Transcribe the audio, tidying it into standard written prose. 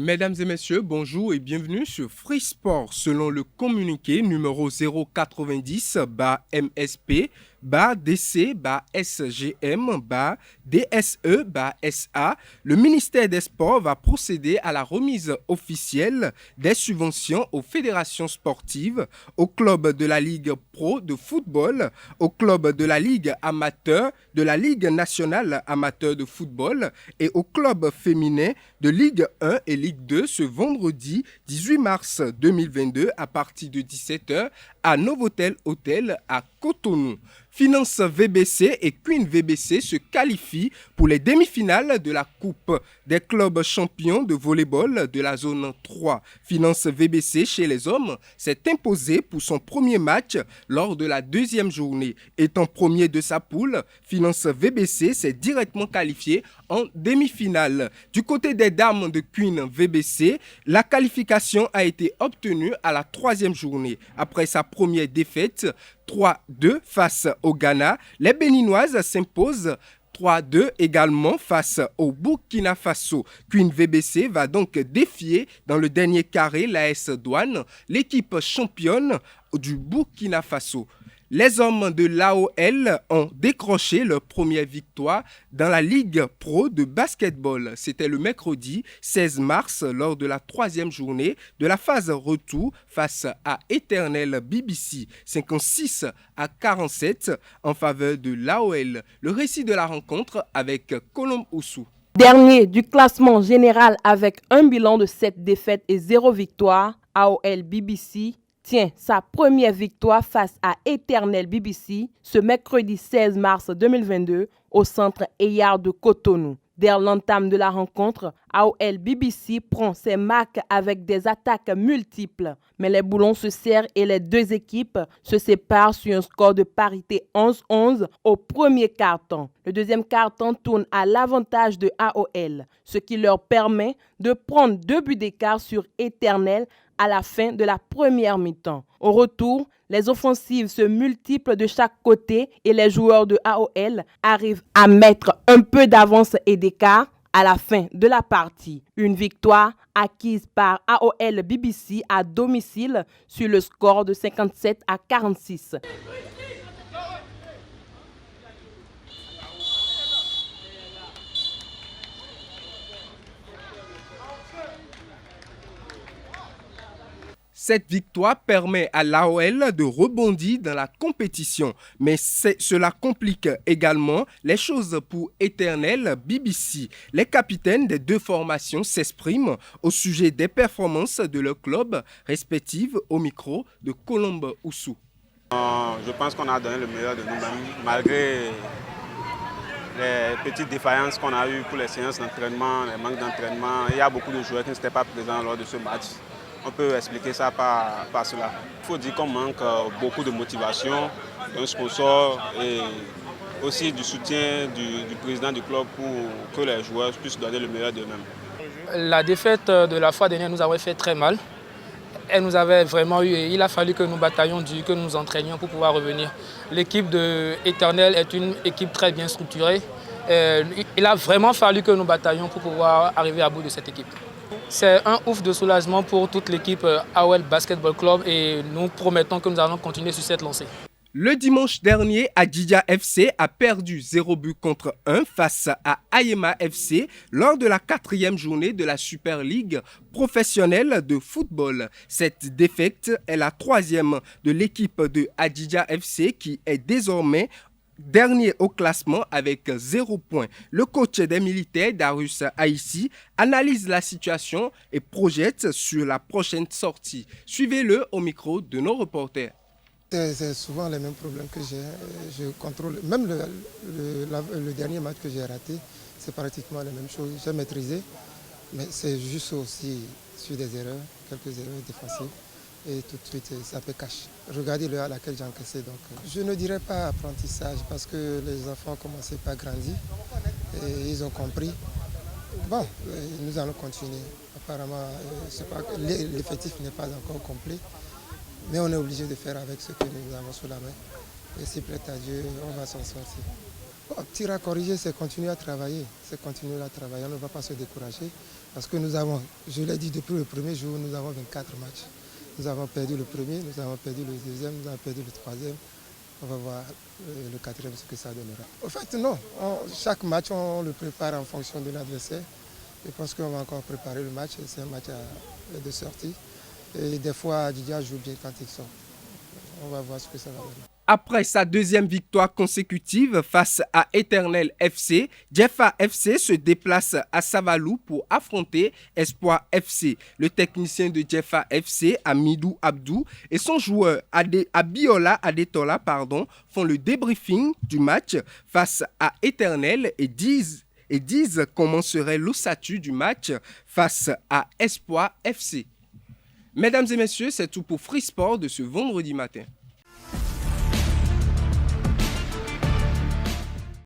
Mesdames et messieurs, bonjour et bienvenue sur Free Sport. Selon le communiqué numéro 090-DC-SGM-DSE-SA, le ministère des Sports va procéder à la remise officielle des subventions aux fédérations sportives, aux clubs de la Ligue Pro de football, aux clubs de la Ligue amateur, de la Ligue nationale amateur de football et aux clubs féminins de Ligue 1 et Ligue 2 ce vendredi 18 mars 2022 à partir de 17h à Novotel Hotel à Cotonou. Finance VBC et Queen VBC se qualifient pour les demi-finales de la Coupe des clubs champions de volleyball de la zone 3. Finance VBC chez les hommes s'est imposé pour son premier match lors de la deuxième journée. Étant premier de sa poule, Finance VBC s'est directement qualifié en demi-finale. Du côté des dames de Queen VBC, la qualification a été obtenue à la troisième journée. Après sa première défaite, 3-2 face au Ghana, les Béninoises s'imposent 3-2 également face au Burkina Faso. Queen VBC va donc défier dans le dernier carré l'AS Douane, l'équipe championne du Burkina Faso. Les hommes de l'AOL ont décroché leur première victoire dans la Ligue Pro de basketball. C'était le mercredi 16 mars lors de la troisième journée de la phase retour face à Éternel BBC 56-47 en faveur de l'AOL. Le récit de la rencontre avec Colombe Oussou. Dernier du classement général avec un bilan de 7 défaites et 0 victoire, AOL BBC tient sa première victoire face à Éternel BBC ce mercredi 16 mars 2022 au centre Eyard de Cotonou. Dès l'entame de la rencontre, AOL BBC prend ses marques avec des attaques multiples. Mais les boulons se serrent et les deux équipes se séparent sur un score de parité 11-11 au premier quart-temps. Le deuxième quart-temps tourne à l'avantage de AOL, ce qui leur permet de prendre 2 buts d'écart sur Éternel à la fin de la première mi-temps. Au retour, les offensives se multiplient de chaque côté et les joueurs de AOL arrivent à mettre un peu d'avance et d'écart à la fin de la partie. Une victoire acquise par AOL BBC à domicile sur le score de 57-46. Cette victoire permet à l'AOL de rebondir dans la compétition, mais cela complique également les choses pour Éternel BBC. Les capitaines des deux formations s'expriment au sujet des performances de leurs clubs respectifs au micro de Colombe Oussou. Je pense qu'on a donné le meilleur de nous-mêmes, malgré les petites défaillances qu'on a eues pour les séances d'entraînement, les manques d'entraînement. Il y a beaucoup de joueurs qui n'étaient pas présents lors de ce match. On peut expliquer ça par cela. Il faut dire qu'on manque beaucoup de motivation, d'un sponsor et aussi du soutien du président du club pour que les joueurs puissent donner le meilleur d'eux-mêmes. La défaite de la fois dernière nous avait fait très mal. Elle nous avait vraiment eu, il a fallu que nous bataillions dur, que nous nous entraînions pour pouvoir revenir. L'équipe de Éternel est une équipe très bien structurée. Il a vraiment fallu que nous bataillions pour pouvoir arriver à bout de cette équipe. C'est un ouf de soulagement pour toute l'équipe AOL Basketball Club et nous promettons que nous allons continuer sur cette lancée. Le dimanche dernier, Adjidja FC a perdu 0 but contre 1 face à Ayema FC lors de la 4e journée de la Super League professionnelle de football. Cette défaite est la 3e de l'équipe de Adjidja FC qui est désormais dernier au classement avec 0 points. Le coach des militaires, Darius Aïssi, analyse la situation et projette sur la prochaine sortie. Suivez-le au micro de nos reporters. C'est souvent les mêmes problèmes que j'ai. Je contrôle. Même le dernier match que j'ai raté, c'est pratiquement la même chose. J'ai maîtrisé, mais c'est juste aussi sur des erreurs, quelques erreurs défensives. Et tout de suite, ça peut cacher. Regardez l'heure à laquelle j'ai encaissé. Donc, je ne dirais pas apprentissage parce que les enfants commençaient pas à grandir et ils ont compris. Bon, nous allons continuer. Apparemment, l'effectif n'est pas encore complet, mais on est obligé de faire avec ce que nous avons sous la main. Et si plaît à Dieu, on va s'en sortir. Bon, tir à corriger, c'est continuer à travailler. C'est continuer à travailler. On ne va pas se décourager. Parce que nous avons, je l'ai dit depuis le premier jour, nous avons 24 matchs. Nous avons perdu le premier, nous avons perdu le deuxième, nous avons perdu le troisième. On va voir le quatrième, ce que ça donnera. En fait, non. Chaque match, on le prépare en fonction de l'adversaire. Je pense qu'on va encore préparer le match. C'est un match de sortie. Et des fois, Didier joue bien quand il sort. On va voir ce que ça va donner. Après sa deuxième victoire consécutive face à Éternel FC, Jeffa FC se déplace à Savalou pour affronter Espoir FC. Le technicien de Jeffa FC, Amidou Abdou, et son joueur Abiola Adetola font le débriefing du match face à Éternel et disent comment serait l'ossature du match face à Espoir FC. Mesdames et messieurs, c'est tout pour Free Sport de ce vendredi matin.